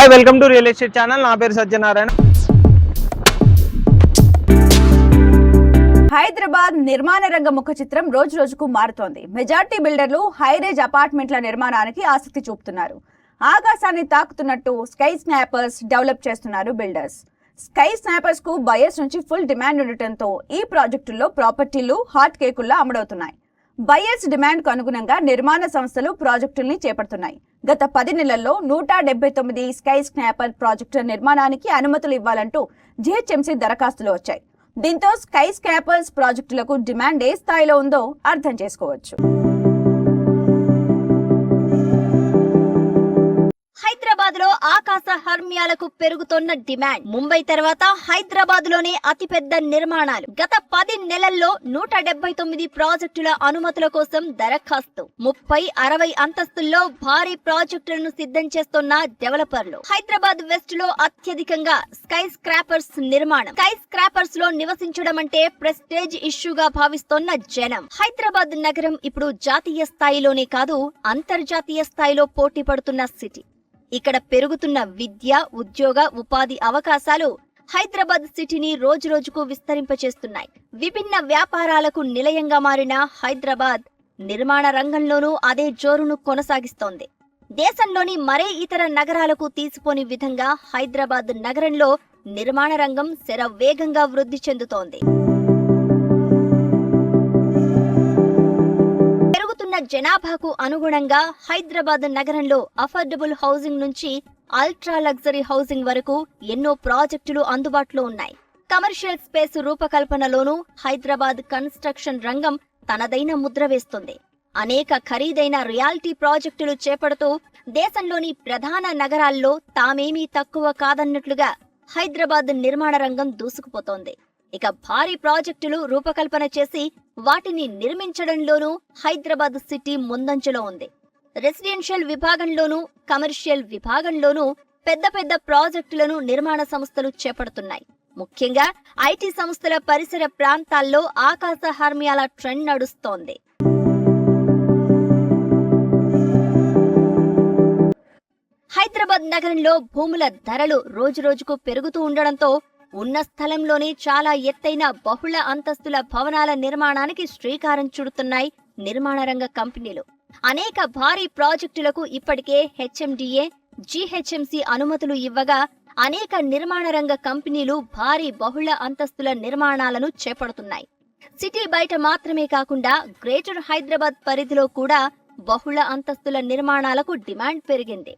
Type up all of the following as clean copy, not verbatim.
Hi welcome to real estate channel. నా పేరు సత్యనారాయణ. హైదరాబాద్ నిర్మాణ రంగ ముఖ చిత్రం రోజు రోజుకు మారుతోంది. మెజార్టీ బిల్డర్లు హైరేజ్ అపార్ట్మెంట్ల నిర్మాణానికి ఆసక్తి చూపుతున్నారు. ఆకాశాన్ని తాకుతున్నట్టు స్కై స్నాపర్స్ డెవలప్ చేస్తున్నారు బిల్డర్స్. స్కై స్నాపర్స్ కు బయర్స్ నుంచి ఫుల్ డిమాండ్ ఉండటంతో ఈ ప్రాజెక్టుల్లో ప్రాపర్టీలు హాట్ కేకుల్లా అమ్ముడవుతున్నాయి. బయర్స్ డిమాండ్ కు అనుగుణంగా నిర్మాణ సంస్థలు ప్రాజెక్టుల్ని చేపడుతున్నాయి. గత 10 నెలల్లో 179 స్కై స్నాపర్ ప్రాజెక్టుల నిర్మాణానికి అనుమతులు ఇవ్వాలంటూ జీహెచ్ఎంసీ దరఖాస్తులు వచ్చాయి. దీంతో స్కై స్నాపర్స్ ప్రాజెక్టులకు డిమాండ్ ఏ స్థాయిలో ఉందో అర్థం చేసుకోవచ్చు. హైదరాబాద్ లో ఆకాశ హర్మ్యాలకు పెరుగుతున్న డిమాండ్. ముంబై తర్వాత హైదరాబాద్ లోనే అతిపెద్ద నిర్మాణాలు. గత 10 నెలల్లో 179 ప్రాజెక్టుల అనుమతుల కోసం దరఖాస్తు. 30-60 అంతస్తుల్లో భారీ ప్రాజెక్టులను సిద్ధం చేస్తున్న డెవలపర్లు. హైదరాబాద్ వెస్ట్ లో అత్యధికంగా స్కై స్క్రాపర్స్ నిర్మాణం. స్కై స్క్రాపర్స్ లో నివసించడం అంటే ప్రెస్టేజ్ ఇష్యూగా భావిస్తోన్న జనం. హైదరాబాద్ నగరం ఇప్పుడు జాతీయ స్థాయిలోనే కాదు, అంతర్జాతీయ స్థాయిలో పోటీ పడుతున్న సిటీ. ఇక్కడ పెరుగుతున్న విద్య, ఉద్యోగ, ఉపాధి అవకాశాలు హైదరాబాద్ సిటీని రోజురోజుకు విస్తరింపచేస్తున్నాయి. విభిన్న వ్యాపారాలకు నిలయంగా మారిన హైదరాబాద్ నిర్మాణ రంగంలోనూ అదే జోరును కొనసాగిస్తోంది. దేశంలోని మరే ఇతర నగరాలకు తీసిపోని విధంగా హైదరాబాద్ నగరంలో నిర్మాణ రంగం శరవేగంగా వృద్ధి చెందుతోంది. జనాభాకు అనుగుణంగా హైదరాబాద్ నగరంలో అఫోర్డబుల్ హౌసింగ్ నుంచి అల్ట్రా లగ్జరీ హౌసింగ్ వరకు ఎన్నో ప్రాజెక్టులు అందుబాటులో ఉన్నాయి. కమర్షియల్ స్పేస్ రూపకల్పనలోనూ హైదరాబాద్ కన్స్ట్రక్షన్ రంగం తనదైన ముద్ర వేస్తుంది. అనేక ఖరీదైన రియాలిటీ ప్రాజెక్టులు చేపడుతూ దేశంలోని ప్రధాన నగరాల్లో తామేమీ తక్కువ కాదన్నట్లుగా హైదరాబాద్ నిర్మాణ రంగం దూసుకుపోతోంది. ఇక భారీ ప్రాజెక్టులు రూపకల్పన చేసి వాటిని నిర్మించడంలోనూ హైదరాబాద్ సిటీ ముందంజలో ఉంది. రెసిడెన్షియల్ విభాగంలోనూ కమర్షియల్ విభాగంలోనూ పెద్ద పెద్ద ప్రాజెక్టులను నిర్మాణ సంస్థలు చేపడుతున్నాయి. ముఖ్యంగా ఐటీ సంస్థల పరిసర ప్రాంతాల్లో ఆకాశ హర్మ్యాల ట్రెండ్ నడుస్తోంది. హైదరాబాద్ నగరంలో భూముల ధరలు రోజురోజుకు పెరుగుతూ ఉండడంతో ఉన్న స్థలంలోనే చాలా ఎత్తైన బహుళ అంతస్తుల భవనాల నిర్మాణానికి శ్రీకారం చుడుతున్నాయి నిర్మాణ రంగ కంపెనీలు. అనేక భారీ ప్రాజెక్టులకు ఇప్పటికే హెచ్ఎండిఏ, జీహెచ్ఎంసీ అనుమతులు ఇవ్వగా అనేక నిర్మాణ రంగ కంపెనీలు భారీ బహుళ అంతస్తుల నిర్మాణాలను చేపడుతున్నాయి. సిటీ బయట మాత్రమే కాకుండా గ్రేటర్ హైదరాబాద్ పరిధిలో కూడా బహుళ అంతస్తుల నిర్మాణాలకు డిమాండ్ పెరిగింది.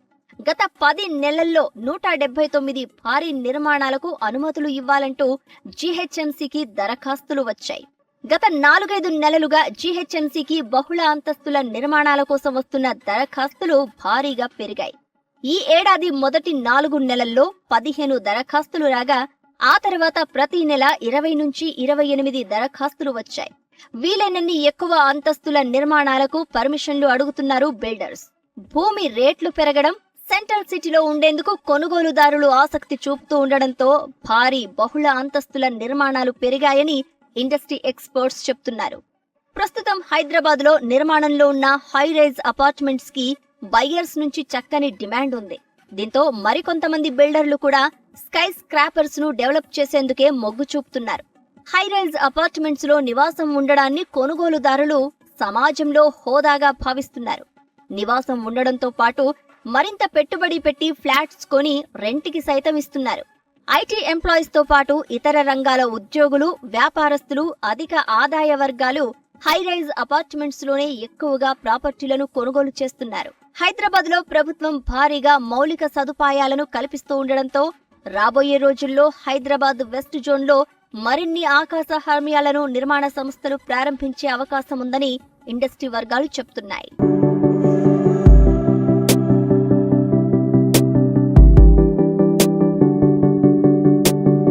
గత 10 నెలల్లో 179 భారీ నిర్మాణాలకు అనుమతులు ఇవ్వాలంటూ జీహెచ్ఎంసీకి దరఖాస్తులు వచ్చాయి. గత 4-5 నెలలుగా జీహెచ్ఎంసీకి బహుళ అంతస్తుల నిర్మాణాల కోసం వస్తున్న దరఖాస్తులు భారీగా పెరిగాయి. ఈ ఏడాది మొదటి 4 నెలల్లో 15 దరఖాస్తులు రాగా ఆ తర్వాత ప్రతి నెల 20 నుంచి 28 దరఖాస్తులు వచ్చాయి. వీలైనన్ని ఎక్కువ అంతస్తుల నిర్మాణాలకు పర్మిషన్లు అడుగుతున్నారు బిల్డర్స్. భూమి రేట్లు పెరగడం, సెంట్రల్ సిటీలో ఉండేందుకు కొనుగోలుదారులు ఆసక్తి చూపుతూ ఉండడంతో భారీ బహుళ అంతస్తుల నిర్మాణాలు పెరిగాయని ఇండస్ట్రీ ఎక్స్పర్ట్స్ చెప్తున్నారు. ప్రస్తుతం హైదరాబాద్ లో నిర్మాణంలో ఉన్న హై రైజ్ అపార్ట్మెంట్స్ కి బయ్యర్స్ నుంచి చక్కని డిమాండ్ ఉంది. దీంతో మరికొంతమంది బిల్డర్లు కూడా స్కై స్క్రాపర్స్ ను డెవలప్ చేసేందుకే మొగ్గు చూపుతున్నారు. హై రైజ్ అపార్ట్మెంట్స్ లో నివాసం ఉండడాన్ని కొనుగోలుదారులు సమాజంలో హోదాగా భావిస్తున్నారు. నివాసం ఉండడంతో పాటు మరింత పెట్టుబడి పెట్టి ఫ్లాట్స్ కొని రెంట్కి సైతం ఇస్తున్నారు. ఐటీ ఎంప్లాయీస్ తో పాటు ఇతర రంగాల ఉద్యోగులు, వ్యాపారస్తులు, అధిక ఆదాయ వర్గాలు హై రైజ్ అపార్ట్మెంట్స్ లోనే ఎక్కువగా ప్రాపర్టీలను కొనుగోలు చేస్తున్నారు. హైదరాబాద్ లో ప్రభుత్వం భారీగా మౌలిక సదుపాయాలను కల్పిస్తూ ఉండడంతో రాబోయే రోజుల్లో హైదరాబాద్ వెస్ట్ జోన్ లో మరిన్ని ఆకాశ హర్మ్యాలను నిర్మాణ సంస్థలు ప్రారంభించే అవకాశం ఉందని ఇండస్ట్రీ వర్గాలు చెప్తున్నాయి.